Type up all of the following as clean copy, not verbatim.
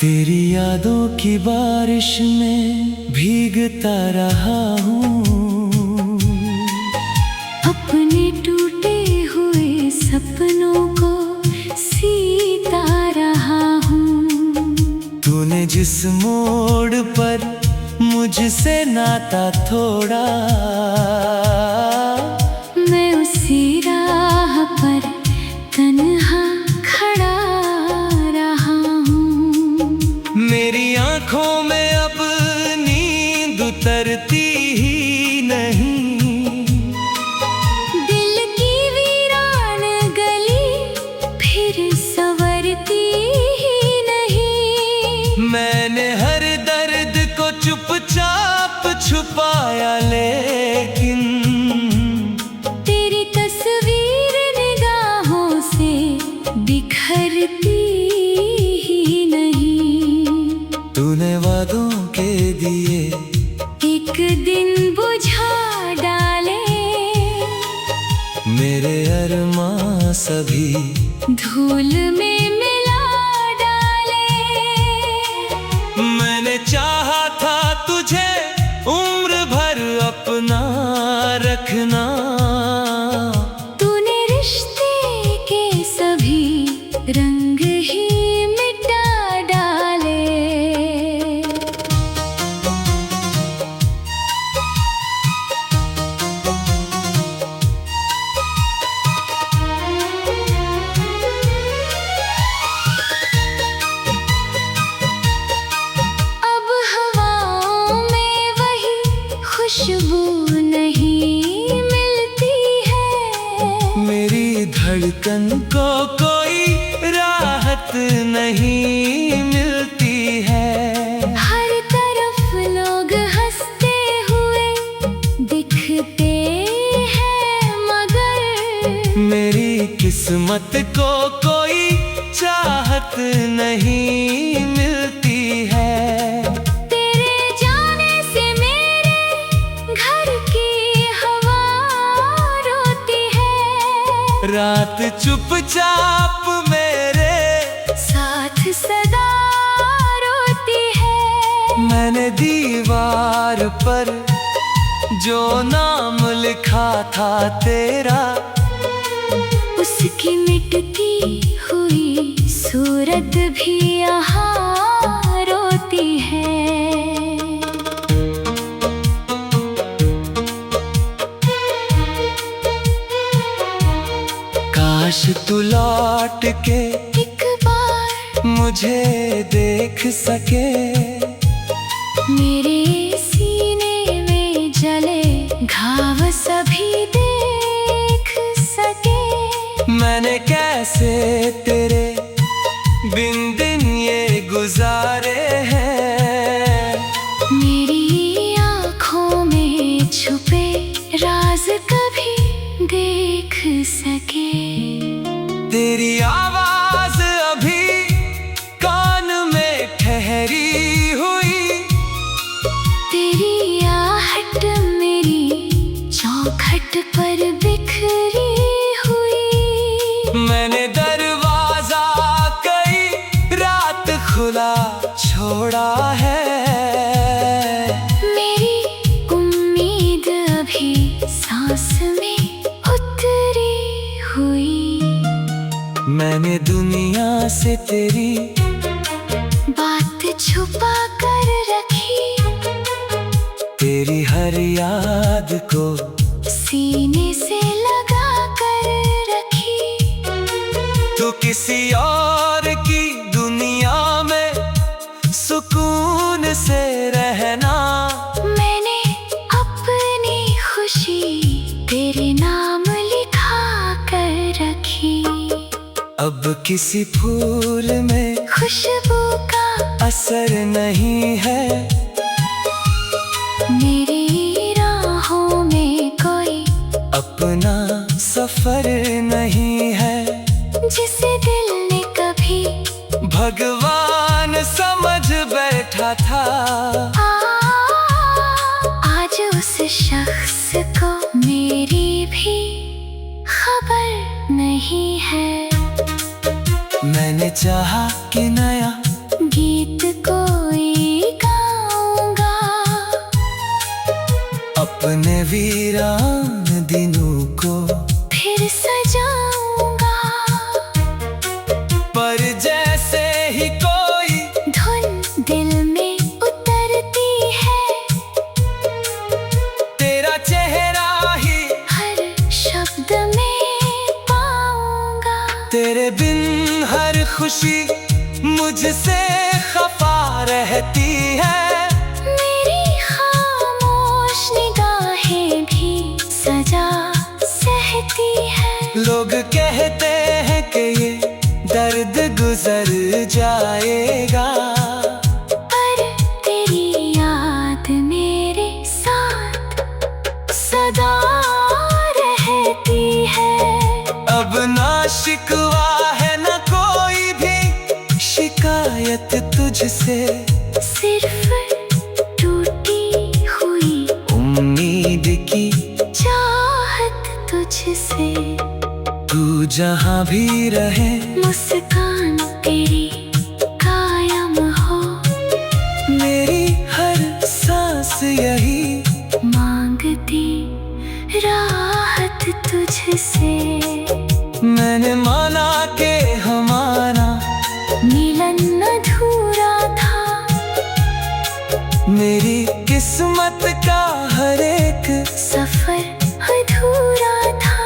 तेरी यादों की बारिश में भीगता रहा हूँ, अपने टूटे हुए सपनों को सीता रहा हूँ। तूने जिस मोड़ पर मुझसे नाता तोड़ा, मैं उसी राह पर तन्हा खड़ा रहा हूँ। मेरी आंखों में अब नींद उतरती ही नहीं, दिल की वीरान गली फिर संवरती ही नहीं। मैंने हर दर्द को चुपचाप छुपाया, लेकिन तेरी तस्वीर निगाहों से बिखरती ही नहीं। तूने वादों के दिए एक दिन बुझा डाले, मेरे अरमां सभी धूल में मिला डाले। मैंने चाहा था तुझे उम्र भर अपना रखना, तूने रिश्ते के सभी रंग ही मिटा डाले। अब हवाओं में वही खुशबू नहीं मिलती है, मेरी धड़कन को कोई राहत नहीं मिलती है। हर तरफ लोग हंसते हुए दिखते हैं, मगर मेरी किस्मत को कोई चाहत नहीं मिलती है। तेरे जाने से मेरे घर की हवा रोती है, रात चुपचाप मेरे साथ सदा रोती है। मैंने दीवार पर जो नाम लिखा था तेरा, उसकी मिटती हुई सूरत भी यहाँ रोती है। काश तू लौट के एक बार मुझे देख सके, मेरे सीने में जले घाव सभी देख सके। मैंने कैसे तेरे बिन दिन ये गुजारे हैं। मेरी आँखों में छुपे राज कभी देख सके। तेरी आवाज अभी कान में ठहरी हुई, तेरी आहट मेरी चौखट पर बिखरी हुई। मैंने दरवाजा कई रात खुला छोड़ा है, मेरी उम्मीद अभी सांस में उतरी हुई। मैंने दुनिया से तेरी बात छुपा कर रखी, तेरी हर याद को सीने से लगा कर रखी। तू किसी और की दुनिया में सुकून से रहना, मैंने अपनी खुशी तेरे नाम लिखा कर रखी। अब किसी फूल में खुशबू का असर नहीं है, मेरी राहों में कोई अपना सफर नहीं है। जिसे दिल ने कभी भगवान समझ बैठा था, आज उस शख्स को मेरी भी खबर नहीं है। मैंने चाहा कि नया गीत कोई गाऊंगा। अपने वीरान दिनों को फिर सजाऊंगा। पर जैसे ही कोई धुन दिल में उतरती है, तेरा चेहरा ही हर शब्द में पाऊंगा। तेरे बिन हर खुशी मुझसे खफा रहती है। मेरी खामोश निगाहें भी सजा सहती है। लोग कहते हैं कि ये दर्द गुजर जाएगा, पर तेरी याद मेरे साथ सदा रहती है। अब ना शिकवा है ना कोई भी शिकायत तुझसे, सिर्फ टूटी हुई उम्मीद की चाहत तुझसे। तू जहाँ भी रहे मुस्कान तेरी कायम हो, मेरी हर सांस यही मांगती राहत तुझसे। मैंने माना कि हमारा मिलन अधूरा था, मेरी किस्मत का हर एक सफर अधूरा था।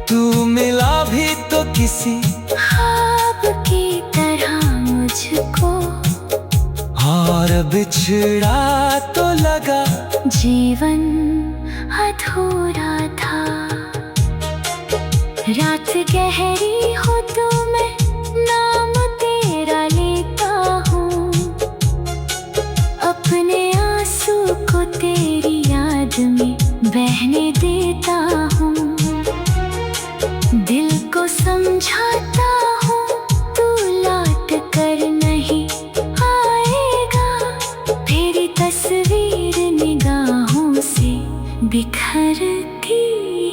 तू मिला भी तो किसी ख्वाब की तरह मुझको, और बिछड़ा तो लगा जीवन अधूरा था। रात गहरी हो तो मैं नाम तेरा लेता हूँ, अपने आंसू को तेरी याद में बहने देता हूँ। दिल को समझाता हूँ तू लौट कर नहीं आएगा, तेरी तस्वीर निगाहों से बिखरती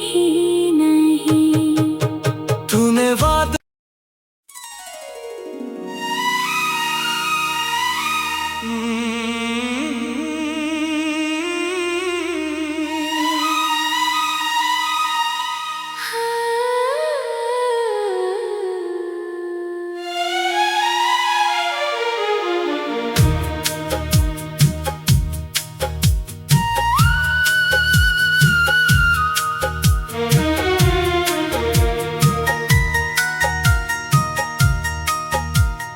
ही नहीं। तूने वादा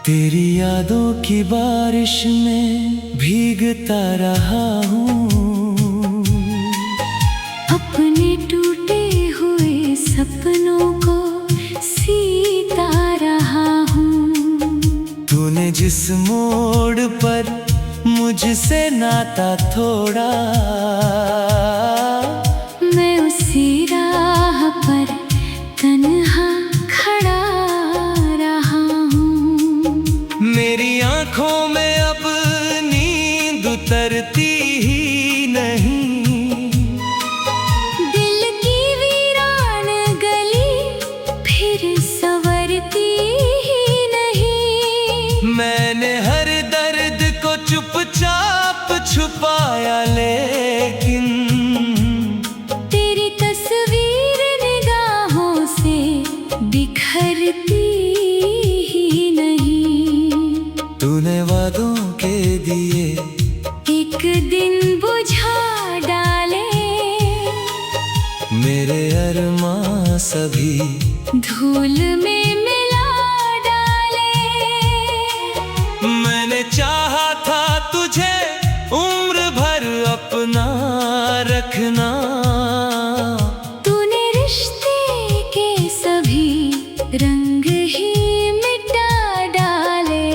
तेरी यादों की बारिश में भीगता रहा हूँ, अपने टूटे हुए सपनों को सीता रहा हूँ। तूने जिस मोड़ पर मुझसे नाता तोड़ा, मैं उसी राह पर तन्हा खड़ा रहा हूँ। मेरी आंखों में अब नींद उतरती ही नहीं, दिल की वीरान गली फिर संवरती ही नहीं। मैंने हर दर्द को चुपचाप छुपाया, लेकिन तेरी तस्वीर निगाहों से बिखरती ही नहीं। तूने वादों के दिए एक दिन बुझा डाले, मेरे अरमां सभी धूल में मिला डाले। मैंने चाहा था तुझे उम्र भर अपना रखना, तूने रिश्ते के सभी रंग ही मिटा डाले।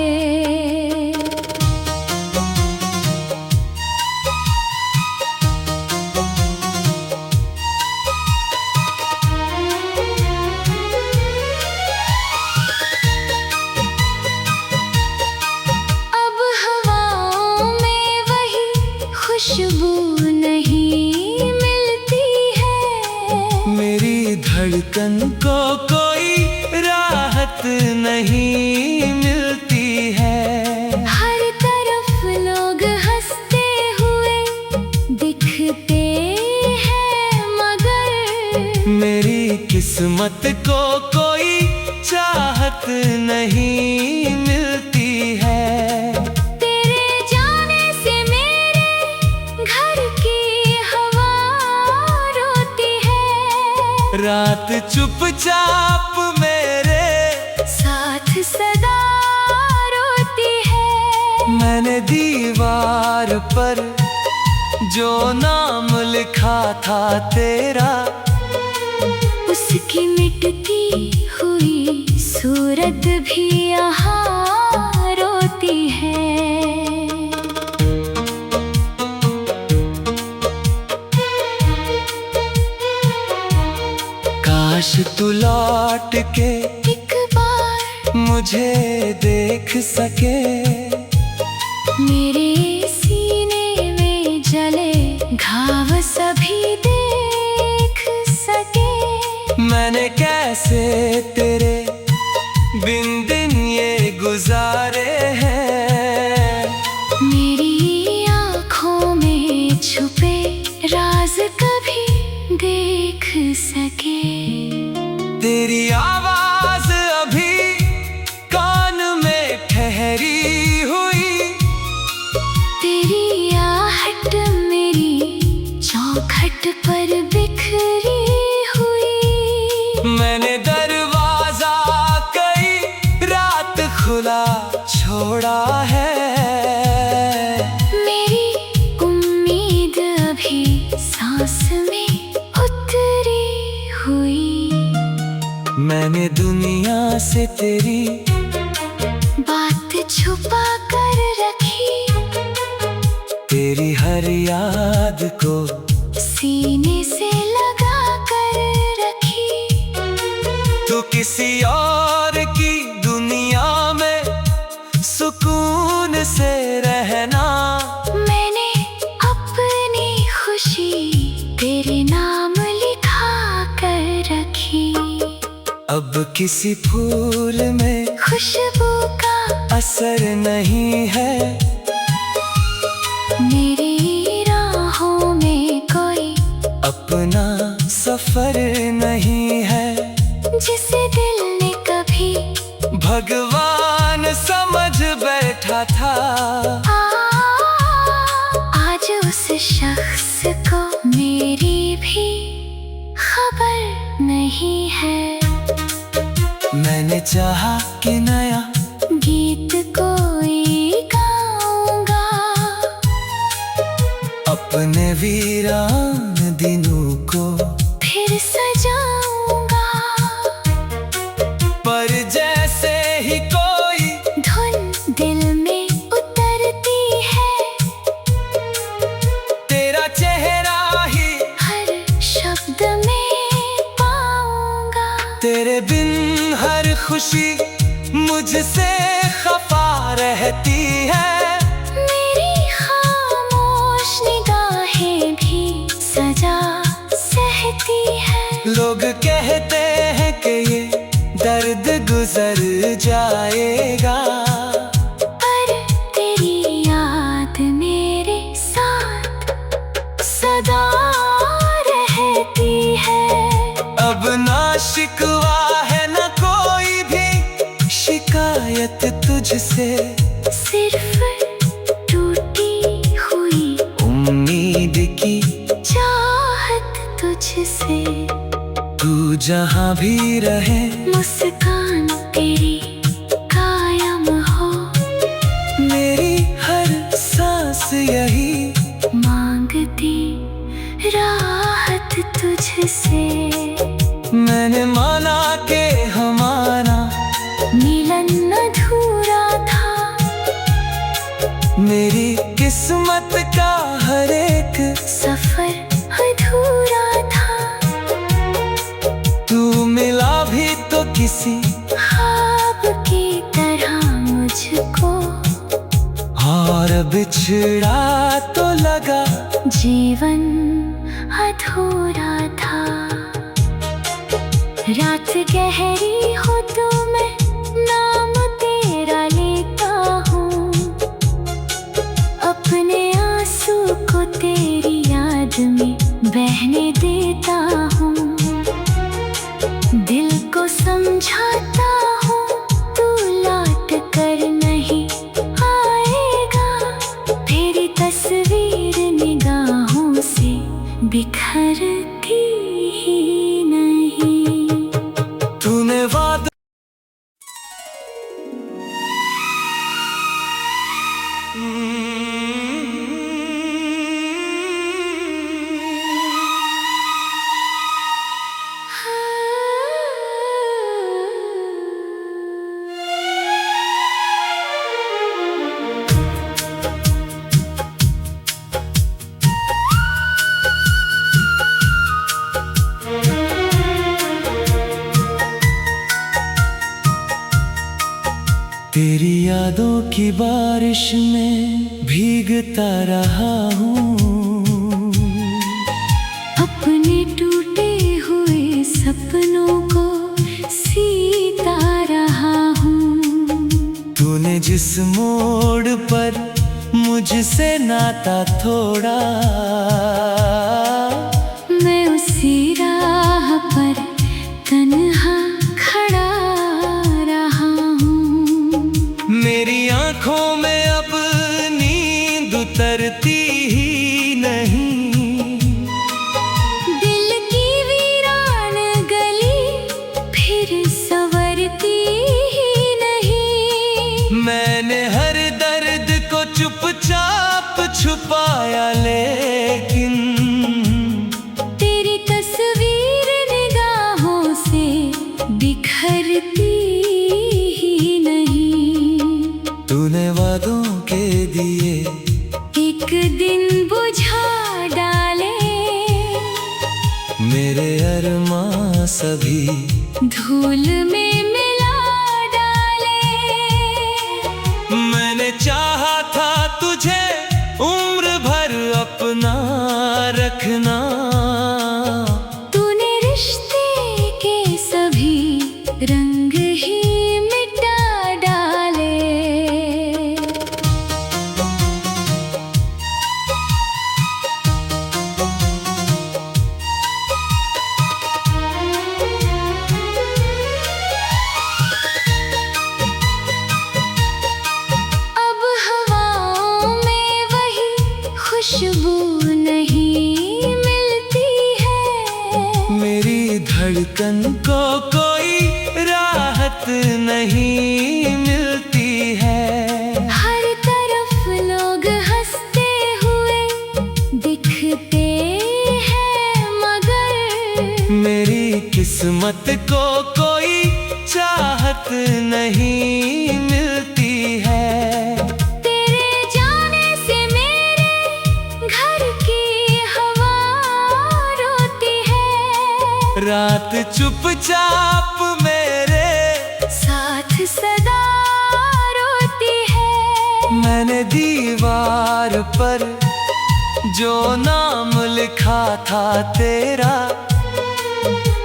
अब हवाओं में वही खुशबू नहीं मिलती है, मेरी धड़कन को कोई राहत नहीं मिलती किस्मत को कोई चाहत नहीं मिलती है। तेरे जाने से मेरे घर की हवा रोती है। रात चुपचाप मेरे साथ सदा रोती है। मैंने दीवार पर जो नाम लिखा था तेरा, उसकी मिटती हुई सूरत भी यहाँ रोती है। काश तू लौट के एक बार मुझे देख सके, मेरे सीने में जले घाव सभी देख सके। मैंने कैसे तेरे बिन दिन ये गुजारे हैं। मेरी आँखों में छुपे राज कभी देख सके। तेरी आवाज अभी कान में ठहरी हुई, तेरी आहट मेरी चौखट पर बिखरी हुई। मैंने दरवाजा कई रात खुला छोड़ा है। मेरी उम्मीद अभी सांस में उतरी हुई। मैंने दुनिया से तेरी बात छुपा कर रखी, तेरी हर याद को सीने से लगा कर रखी। तू किसी और की दुनिया में सुकून से रहना। मैंने अपनी खुशी तेरे नाम लिखा कर रखी। अब किसी फूल में खुशबू का असर नहीं है। मेरी राहों में कोई अपना सफर नहीं है। जिसे दिल ने कभी भगवान समझ बैठा था, आज उस शख्स को मेरी भी खबर नहीं है। मैंने चाहा कि नया गीत कोई गाऊंगा, अपने वीरान दिनों को फिर सजाऊंगा। पर जैसे ही कोई धुन दिल में उतरती है, तेरा चेहरा ही हर शब्द में पाऊंगा। तेरे बिन हर खुशी मुझसे खफा रहती है। मेरी खामोश निगाहें भी सजा सहती है। लोग कहते हैं कि ये दर्द गुजर जाएगा, पर तेरी याद मेरे साथ सदा रहती है। अब ना शिकवा है ना कोई भी शिकायत तुझसे, सिर्फ टूटी हुई उम्मीद की चाहत तुझसे। तू जहाँ भी रहे मुस्कान तेरी कायम हो, मेरी हर सांस यही मांगती राहत तुझसे। मैंने माना कि हमारा मिलन अधूरा था, मेरी किस्मत का हर एक सफर अधूरा था। तू मिला भी तो किसी ख्वाब की तरह मुझको, और बिछड़ा तो लगा जीवन अधूरा था। रात गहरी हो तो मैं नाम तेरा लेता हूँ, अपने आंसू को तेरी याद में बहने देता हूँ। तेरी यादों की बारिश में भीगता रहा हूँ। अपने टूटे हुए सपनों को सीता रहा हूँ। तूने जिस मोड़ पर मुझसे नाता तोड़ा, मैं उसी राह पर तन्हा खड़ा रहा हूँ। मेरी आंखों में अब नींद उतरती ही नहीं। दिल की वीरान गली फिर संवरती ही नहीं। मैंने हर दर्द को चुपचाप छुपाया, लेकिन तेरी तस्वीर निगाहों से बिखरती ही नहीं। तूने वादों के दिए एक दिन बुझा डाले, मेरे अरमां सभी धूल में मिला डाले। मैंने चाहा था तुझे उम्र भर अपना रखना। तूने रिश्ते के सभी रंग ही मिटा डाले। अब हवाओं में वही खुशबू नहीं मिलती है। मेरी धड़कन को कोई राहत नहीं मिलती है। हर तरफ लोग हंसते हुए दिखते हैं, मगर मेरी किस्मत को कोई चाहत नहीं मिलती है। तेरे जाने से मेरे घर की हवा रोती है। रात चुपचाप मेरे साथ सदा रोती है। मैंने दीवार पर जो नाम लिखा था तेरा,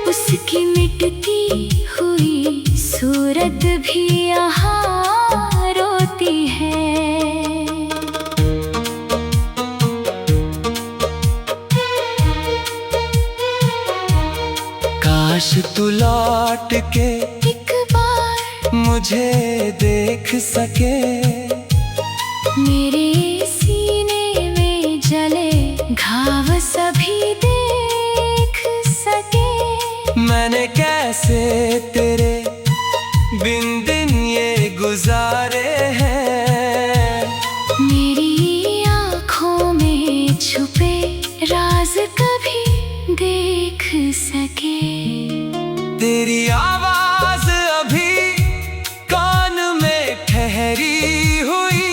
उसकी मिटती हुई सूरत भी यहाँ रोती है। काश तू लौट के एक बार मुझे देख सके। मेरे सीने में जले घाव सभी देख सके। मैंने कैसे तेरे बिन दिन ये गुजारे हैं। मेरी आँखों में छुपे राज कभी देख सके। तेरी आवाज अभी कान में ठहरी हुई।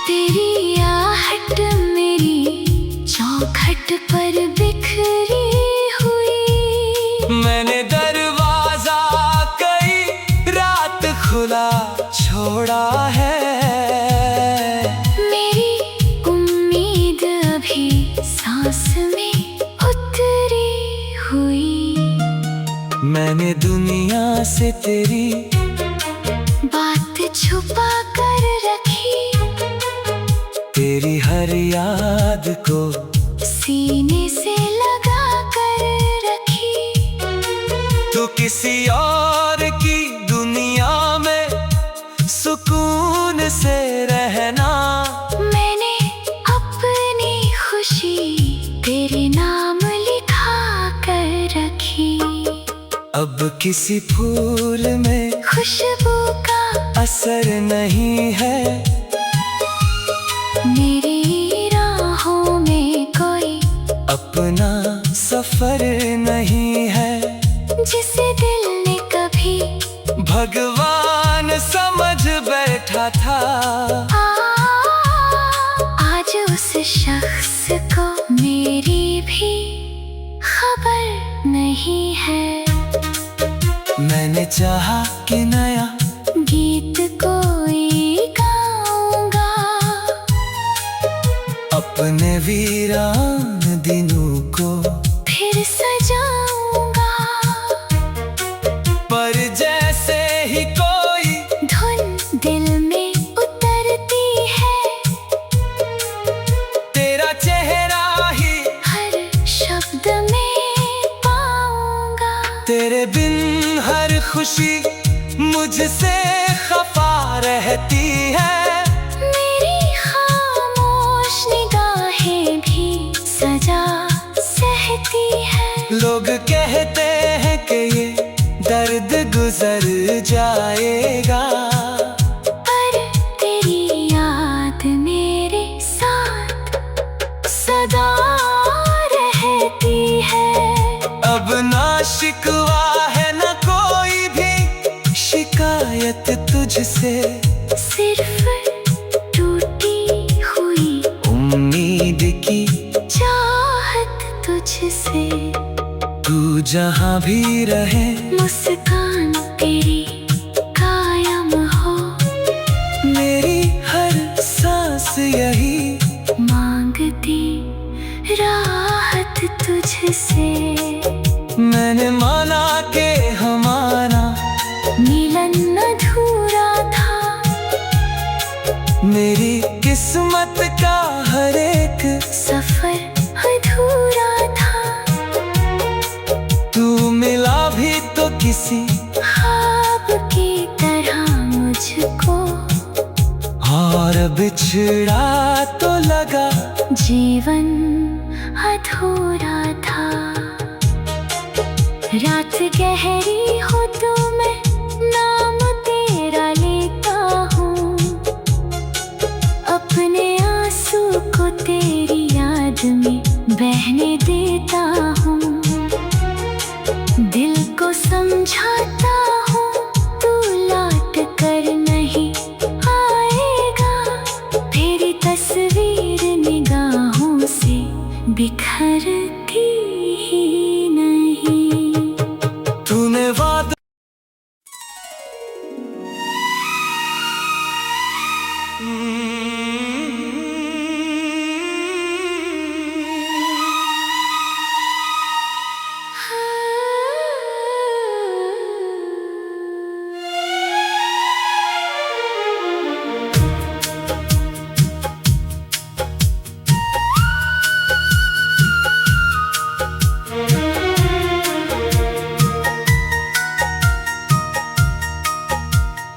तेरी आहट मेरी चौखट पर बिखरी हुई। मैंने दरवाजा कई रात खुला छोड़ा है। मेरी उम्मीद अभी सांस में उतरी हुई। मैंने दुनिया से तेरी बात छुपा कर रखी। तेरी हर याद को सीने से लगा कर रखी। तू किसी और की दुनिया में सुकून से रहना। मैंने अपनी खुशी तेरे नाम लिखा कर रखी। अब किसी फूल में खुशबू का असर नहीं है। मेरी राहों में कोई अपना सफर नहीं है। जिसे दिल ने कभी भगवान समझ बैठा था। आज उस शख्स को मेरी भी खबर नहीं है। मैंने चाहा कि नया गीत खामोशी मुझसे खफा रहती है। मेरी खामोश निगाहें भी सजा सहती है। लोग कहते हैं कि ये दर्द गुजर जाएगा, पर तेरी याद मेरे साथ सदा रहती है। अब ना शिकवा है ना कोई भी शिकायत तुझसे, सिर्फ टूटी हुई उम्मीद की चाहत तुझसे। तू जहाँ भी रहे मुस्कान तेरी कायम हो, मेरी हर सांस यही मांगती राहत तुझसे। मैंने माना कि हमारा मिलन अधूरा था, मेरी किस्मत का हर एक सफर अधूरा था। तू मिला भी तो किसी ख्वाब की तरह मुझको, और बिछड़ा तो लगा जीवन अधूरा था। रात गहरी हो तो मैं नाम तेरा लेता हूँ, अपने आंसू को तेरी याद में बहने देता हूँ। दिल को समझाता हूँ तू लौट कर नहीं आएगा, तेरी तस्वीर निगाहों से बिखरती ही नहीं। तूने वादा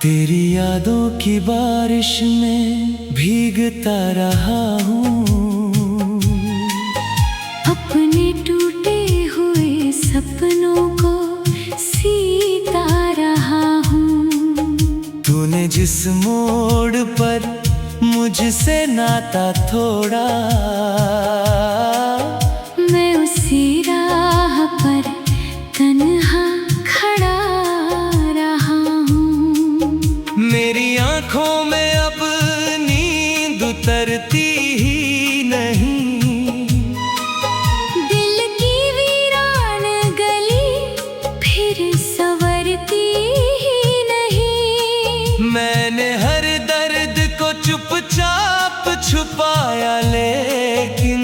तेरी यादों की बारिश में भीगता रहा हूँ, अपने टूटे हुए सपनों को सीता रहा हूँ। तूने जिस मोड़ पर मुझसे नाता तोड़ा, मैं उसी राह पर तन्हा खड़ा रहा हूँ। मेरी आंखों में अब नींद उतरती ही नहीं, दिल की वीरान गली फिर संवरती ही नहीं। मैंने हर दर्द को चुपचाप छुपाया, लेकिन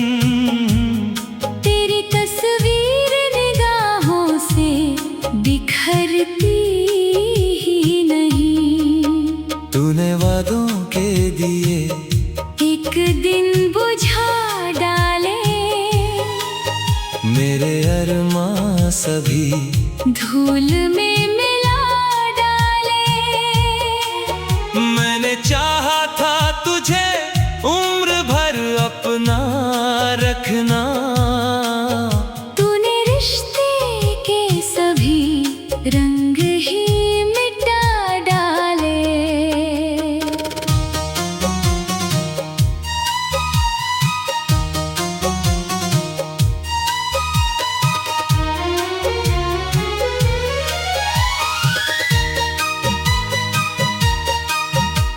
तेरी तस्वीर निगाहों से बिखरती ही नहीं। तूने वादों के दिए एक दिन बुझा डाले, मेरे अरमां सभी धूल में मिला डाले। मैंने चाहा था तुझे उम्र भर अपना रखना, तूने रिश्ते के सभी रंग ही मिटा डाले।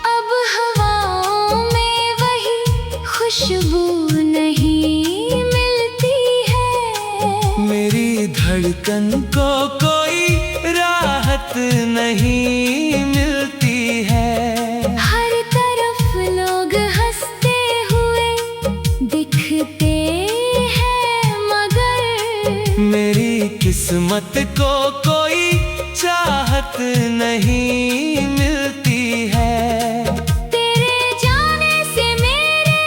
अब हवाओं में वही खुशबू नहीं मिलती है, मेरी धड़कन को कोई राहत नहीं मिलती है। हर तरफ लोग हंसते हुए दिखते हैं, मगर मेरी किस्मत को कोई चाहत नहीं मिलती है। तेरे जाने से मेरे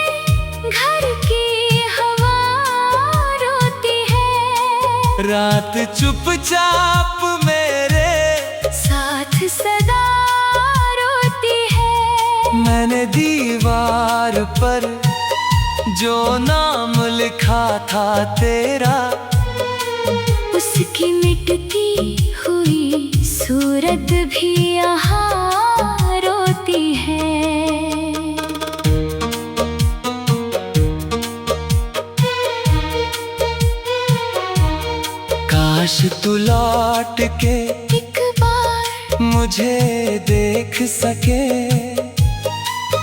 घर की हवा रोती है। रात चुपचाप मेरे साथ मैंने दीवार पर जो नाम लिखा था तेरा, उसकी मिटती हुई सूरत भी यहाँ रोती है। काश तू लौट के एक बार मुझे देख सके,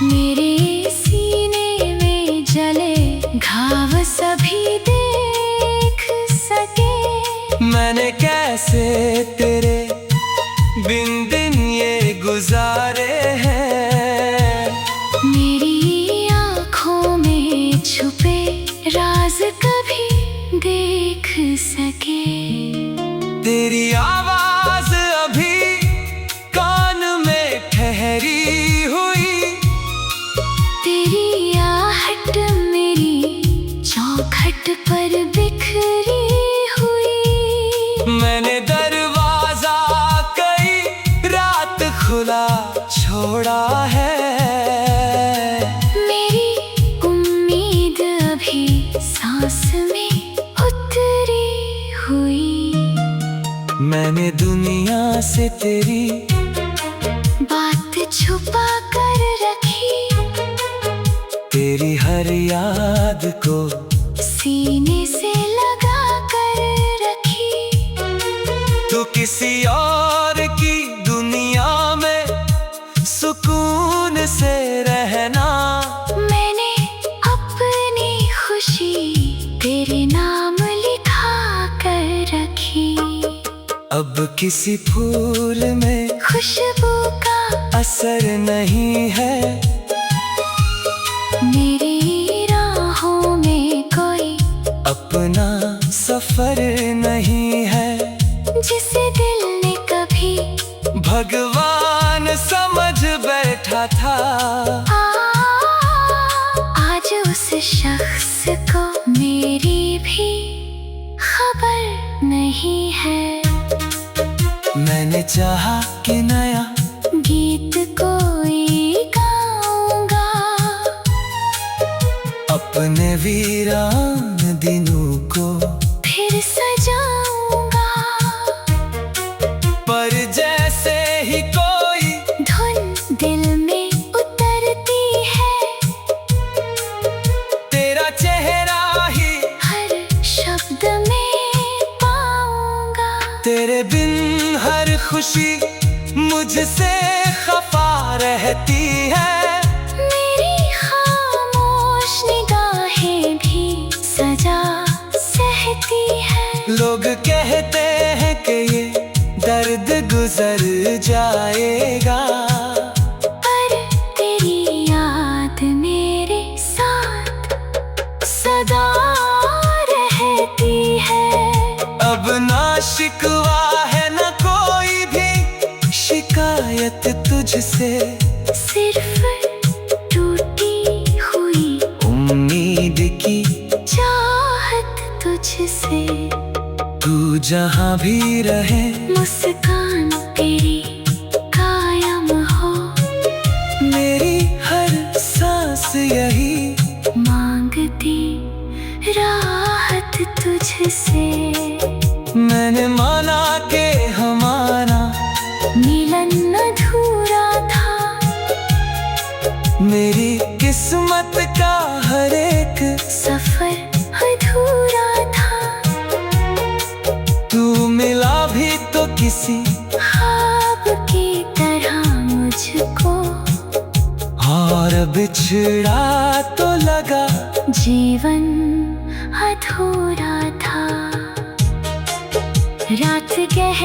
मेरे सीने में जले घाव सभी देख सके। मैंने कैसे तेरे बिन दिन ये गुजारे हैं, मेरी आँखों में छुपे राज कभी देख सके। तेरी आवाज अभी कान में ठहरी हुई, तेरी आहट मेरी चौखट पर बिखरी हुई। मैंने दरवाजा कई रात खुला छोड़ा है, मेरी उम्मीद अभी सांस में उतरी हुई। मैंने दुनिया से तेरी बात छुपा कर रखी, तेरी हर याद को सीने से लगा कर रखी। तू किसी और की दुनिया में सुकून से रहना, मैंने अपनी खुशी तेरे नाम लिखा कर रखी। अब किसी फूल में खुशबू का असर नहीं है, मेरी राहों में कोई अपना सफर नहीं है। जिसे दिल ने कभी भगवान समझ बैठा था, आज उस शख्स को मेरी भी खबर नहीं है। मैंने चाहा कि नया गीत कोई गाऊंगा, अपने वीरान दिनों को फिर सजाऊंगा। पर जैसे ही कोई धुन दिल में उतरती है, तेरा चेहरा ही हर शब्द में पाऊंगा। तेरे बिन हर खुशी मुझसे खफा रहती है, मेरी खामोश निगाहें भी सजा सहती है। लोग कहते हैं कि ये दर्द गुजर जाएगा, पर तेरी याद मेरे साथ सदा रहती है। अब ना शिकवा है ना कोई भी शिकायत तुझसे, सिर्फ टूटी हुई उम्मीद की चाहत तुझसे। तू जहाँ भी रहे मुस्कान तेरी कायम हो, मेरी हर सांस यही मांगती राहत तुझसे। मैंने माना कि हमारा मिलन अधूरा था, मेरी किस्मत का हर एक सफर अधूरा था। तू मिला भी तो किसी ख्वाब की तरह मुझको, और बिछड़ा तो लगा जीवन अधूरा था। रात गहरी